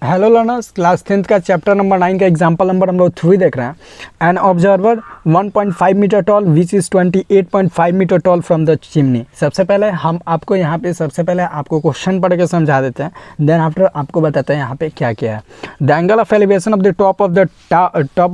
Hello learners, class 10th का chapter number 9 का example number हम लोग 3 देख रहे हैं। An observer 1.5 metre tall which is 28.5 metre tall from the chimney. सबसे पहले हम आपको यहाँ पे आपको क्वेश्चन पढ़ के समझा देते हैं, देन आफ्टर आपको बताते हैं यहाँ पे क्या क्या है। The angle of elevation of the top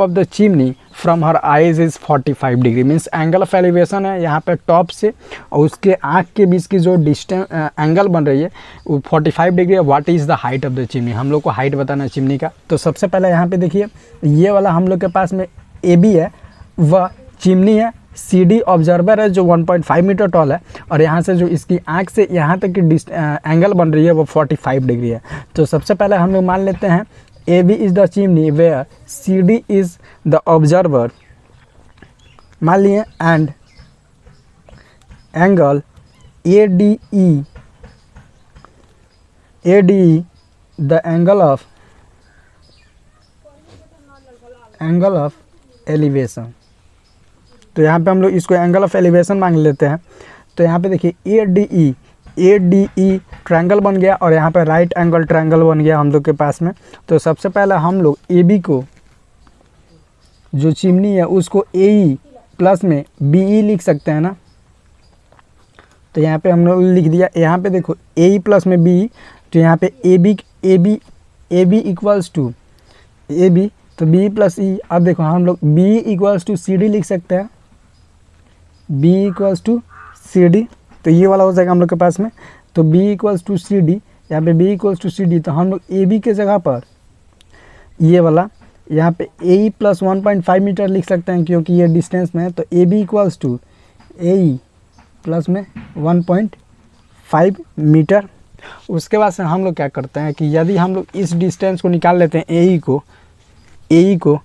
of the chimney from her eyes is 45 degree. Means angle of elevation है यहाँ पे टॉप से और उसके आँख के बीच की जो डिस्टेंस एंगल बन रही है वो 45 डिग्री है। What is the height of the chimney, हम लोग को हाइट बताना है चिमनी का। तो सबसे पहले यहाँ पे देखिए, ये वाला हम लोग के पास में ए बी है, वह चिमनी है। सी डी ऑब्जर्वर है जो 1.5 मीटर टॉल है, और यहाँ से जो इसकी आँख से यहाँ तक की एंगल बन रही है वो 45 डिग्री है। तो सबसे पहले हम लोग मान लेते हैं A B is the chimney where C D is the observer, मान लिए, and angle A D E the angle of elevation. तो यहाँ पे हम लोग इसको एंगल ऑफ एलिवेशन मांग लेते हैं। तो यहाँ पे देखिए ए डी ई ट्रायंगल बन गया और यहाँ पे राइट एंगल ट्रायंगल बन गया हम लोग के पास में। तो सबसे पहले हम लोग ए बी को, जो चिमनी है उसको ए ई प्लस में बी ई लिख सकते हैं ना। तो यहाँ पे हम लोग लिख दिया, यहाँ पे देखो ए ई प्लस में बी ई, तो यहाँ पे A B equals to A B, तो बी प्लस ई। अब देखो हम लोग B equals to C D लिख सकते हैं, B equals to C D, तो ये वाला हो जाएगा हम लोग के पास में। तो b equals to C D, यहाँ पे b equals to C D, तो हम लोग ए बी के जगह पर ये वाला यहाँ पे ए ई प्लस 1.5 मीटर लिख सकते हैं क्योंकि ये डिस्टेंस में है। तो A B equals to A E plus में 1.5 मीटर। उसके बाद से हम लोग क्या करते हैं कि यदि हम लोग इस डिस्टेंस को निकाल लेते हैं ए ई को,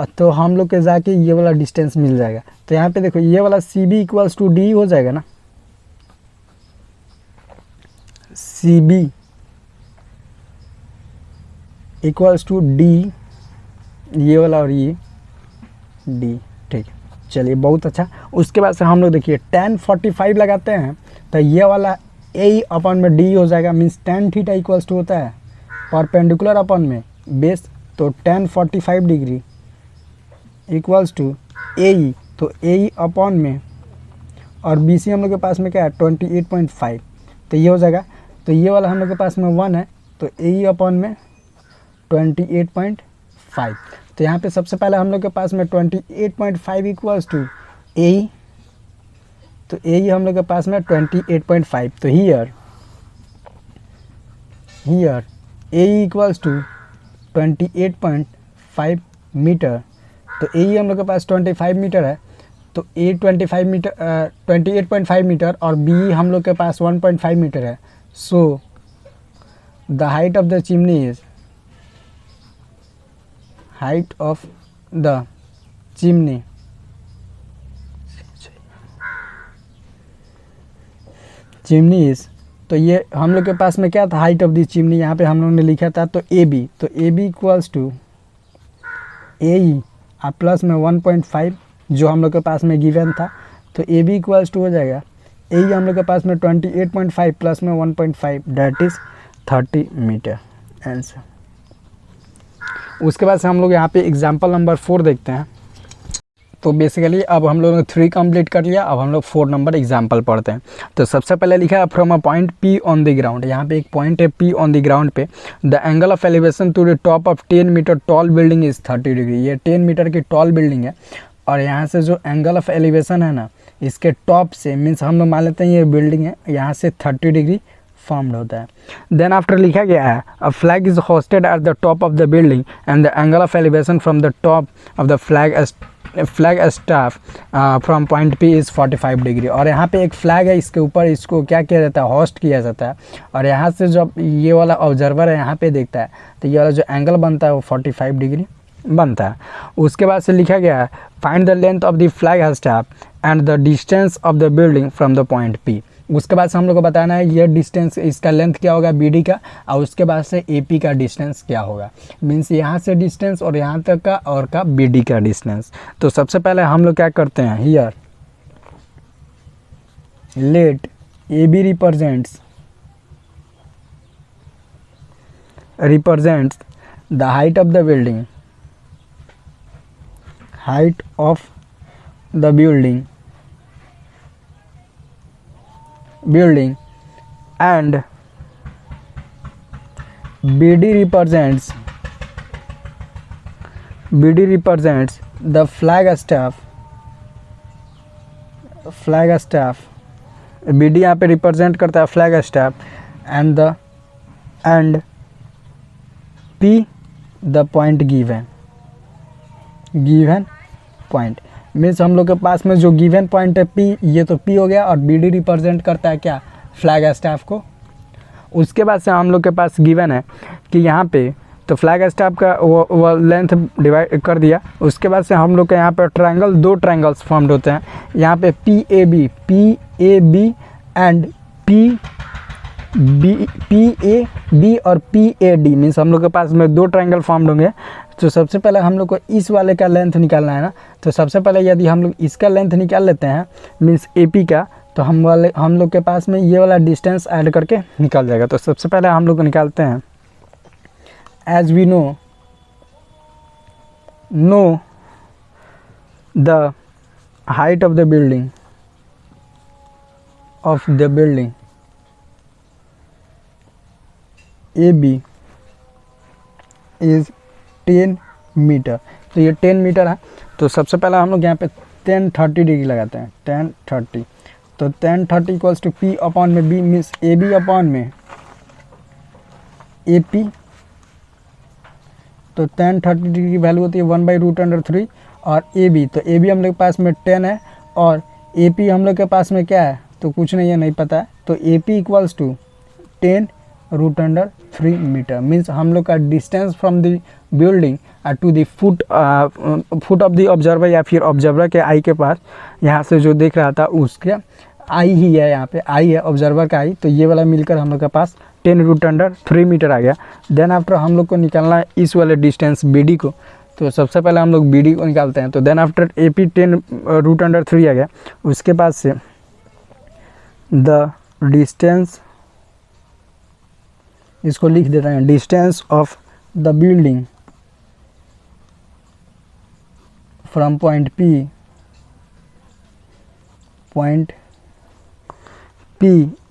तो हम लोग के जाके ये वाला डिस्टेंस मिल जाएगा। तो यहाँ पे देखो ये वाला C B equals to D हो जाएगा ना, C B equals to D, ये वाला और ये डी। ठीक है, चलिए बहुत अच्छा। उसके बाद से हम लोग देखिए tan 45 लगाते हैं, तो ये वाला ए अपॉन में डी हो जाएगा। Means tan theta equals to होता है परपेंडिकुलर अपॉन में बेस, तो tan 45 degree equals to A E, तो ए ई अपॉन में, और बी सी हम लोग के पास में क्या है 28.5, तो ये हो जाएगा। तो ये वाला हम लोग के पास में 1 है, तो ए ई अपॉन में 28.5। तो यहाँ पे सबसे पहले हम लोग के पास में 28.5 इक्वल्स टू ए ई, तो ए ई हम लोग के पास में 28.5। तो here A E equals to 28.5 metre. तो ए ई हम लोग के पास 25 मीटर है, तो ए 25 मीटर 28.5 मीटर और बी हम लोग के पास 1.5 मीटर है। So the height of the chimney is, height of the chimney is, तो ये हम लोग के पास में क्या था हाइट ऑफ द चिमनी, यहाँ पे हम लोग ने लिखा था तो ए बी, तो A B equals to A E plus में 1.5 जो हम लोग के पास में गिवन था। तो ए बी इक्वल्स टू हो जाएगा ए ई हम लोग के पास में 28.5 प्लस में 1.5, दैट इज़ 30 मीटर आंसर। उसके बाद से हम लोग यहाँ पे एग्जाम्पल नंबर 4 देखते हैं। तो बेसिकली अब हम लोगों ने 3 कंप्लीट कर लिया, अब हम लोग 4 नंबर एग्जाम्पल पढ़ते हैं। तो सबसे पहले लिखा है from a point P on the ground. यहाँ पे एक पॉइंट है पी ऑन द ग्राउंड पे, the angle of elevation to the top of 10 metre tall building is 30 degree. ये 10 मीटर की टॉल बिल्डिंग है, और यहाँ से जो एंगल ऑफ एलिवेशन है ना, इसके टॉप से, मीन्स हम लोग मान लेते हैं ये बिल्डिंग है, यहाँ से 30 डिग्री फॉर्म्ड होता है। देन आफ्टर लिखा गया है a flag is hosted at the top of the building and the angle of elevation from the top of the flag staff from point P is 45 degree. और यहाँ पे एक flag है, इसके ऊपर इसको क्या किया जाता है, होस्ट किया जाता है। और यहाँ से जब ये वाला ऑब्जर्वर है यहाँ पे देखता है, तो ये वाला जो एंगल बनता है वो 45 डिग्री बनता है। उसके बाद से लिखा गया है find the length of the flag staff and the distance of the building from the point P. उसके बाद से हम लोग को बताना है ये डिस्टेंस, इसका लेंथ क्या होगा बी डी का, और उसके बाद से ए पी का डिस्टेंस क्या होगा। मीन्स यहाँ से डिस्टेंस और यहाँ तक का और का बी डी का डिस्टेंस। तो सबसे पहले हम लोग क्या करते हैं, here let A B represents represents the height of the building, height of the building, and BD represents the flag staff, BD यहाँ पे रिप्रेजेंट करता है flag staff, and P the point given point, means हम लोग के पास में जो given point है P, ये तो P हो गया, और BD रिप्रेजेंट करता है क्या, फ्लैग स्टाफ को। उसके बाद से हम लोग के पास गिवन है कि यहाँ पे तो फ्लैग स्टाफ का वो लेंथ डिवाइड कर दिया। उसके बाद से हम लोग के यहाँ पे ट्रायंगल, 2 ट्रायंगल्स फॉर्म्ड होते हैं यहाँ पे PAB एंड PAB और PAD, मीन्स हम लोग के पास में 2 ट्रायंगल फॉर्म्ड होंगे। तो सबसे पहले हम लोग को इस वाले का लेंथ निकालना है ना, तो सबसे पहले यदि हम लोग इसका लेंथ निकाल लेते हैं मीन्स AP का, तो हम लोग के पास में ये वाला डिस्टेंस ऐड करके निकल जाएगा। तो सबसे पहले हम लोग निकालते हैं, as we know the height of the building AB is 10 metre. तो ये 10 मीटर है। तो सबसे पहले हम लोग यहाँ पे 10-30 डिग्री लगाते हैं, 10-30। तो 10-30 इक्वल्स टू P अपॉन में B, मीन्स AB अपॉन में AP। तो 10-30 डिग्री की वैल्यू होती है 1/√3, और AB, तो AB हम लोग के पास में 10 है, और AP हम लोग के पास में क्या है, तो कुछ नहीं है, नहीं पता है। तो AP equals to 10√3 metre, means हम लोग का distance from the building to the foot of the observer, या फिर ऑब्जर्वर के आई के पास, यहाँ से जो देख रहा था उसके आई ही है, यहाँ पे आई है ऑब्जर्वर का आई। तो ये वाला मिलकर हम लोग के पास 10√3 मीटर आ गया। देन आफ्टर हम लोग को निकालना है इस वाले डिस्टेंस BD को। तो सबसे पहले हम लोग BD को निकालते हैं। तो देन आफ्टर AP 10√3 आ गया। उसके बाद से द डिस्टेंस, इसको लिख देते हैं, distance of the building from point P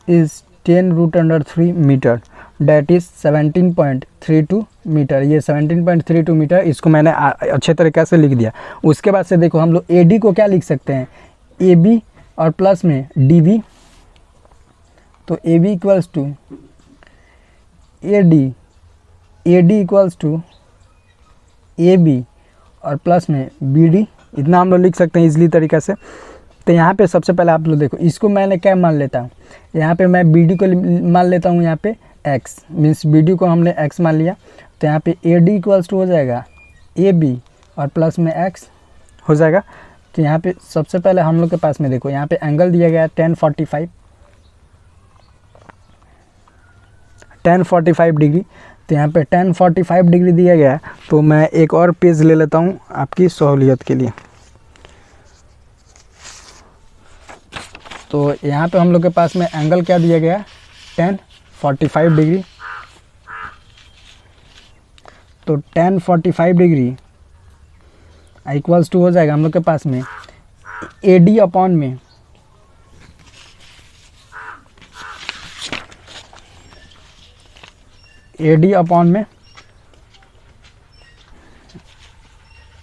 is 10√3 metre, that is 17.32 metre. ये 17.32 मीटर, इसको मैंने अच्छे तरीके से लिख दिया। उसके बाद से देखो हम लोग AD को क्या लिख सकते हैं, AB और प्लस में DB। तो AB equals to AD equals to AB और प्लस में BD, इतना हम लोग लिख सकते हैं इजली तरीक़े से। तो यहाँ पे सबसे पहले आप लोग देखो, इसको मैंने क्या मान लेता हूँ, यहाँ पे मैं BD को मान लेता हूँ यहाँ पे X, मीन्स BD को हमने X मान लिया। तो यहाँ पे AD इक्वल्स टू हो जाएगा AB और प्लस में X हो जाएगा। तो यहाँ पे सबसे पहले हम लोग के पास में देखो, यहाँ पे एंगल दिया गया है 1045 डिग्री। तो यहाँ पे 1045 डिग्री दिया गया है। तो मैं एक और पेज ले लेता हूँ आपकी सहूलियत के लिए। तो यहाँ पे हम लोग के पास में एंगल क्या दिया गया है, 1045 डिग्री। तो 1045 डिग्री इक्वल्स टू हो जाएगा हम लोग के पास में AD अपॉन में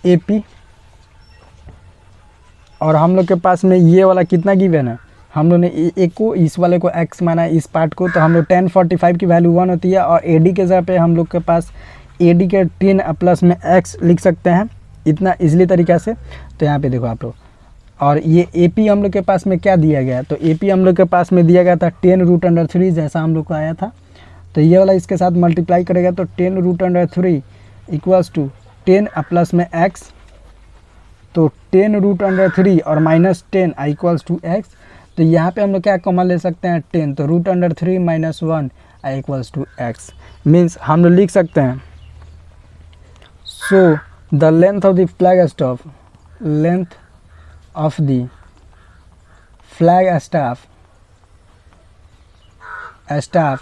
AP, और हम लोग के पास में ये वाला कितना गिवन है, हम लोग ने एक को, इस वाले को X माना है, इस पार्ट को। तो हम लोग 1045 की वैल्यू 1 होती है, और AD के जगह पे हम लोग के पास AD के 10 प्लस में X लिख सकते हैं, इतना इजली तरीक़ा से। तो यहाँ पे देखो आप लोग, और ये AP हम लोग के पास में क्या दिया गया है, तो AP हम लोग के पास में दिया गया था 10√3 जैसा हम लोग को आया था। तो ये वाला इसके साथ मल्टीप्लाई करेगा, तो 10√3 इक्वल्स टू 10 प्लस में X। तो 10√3 और माइनस 10 इक्वल्स टू X। तो यहाँ पे हम लोग क्या कॉमन ले सकते हैं, 10। तो √3 minus 1 equals to X, means हम लोग लिख सकते हैं, so the length of the flag staff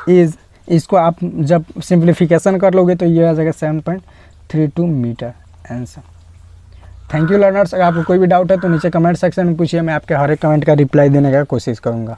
is इसको आप जब सिंप्लीफिकेशन कर लोगे तो ये आ जाएगा 7.32 metre answer. Thank you learners. अगर आपको कोई भी डाउट है तो नीचे कमेंट सेक्शन में पूछिए, मैं आपके हर एक कमेंट का रिप्लाई देने का कोशिश करूँगा।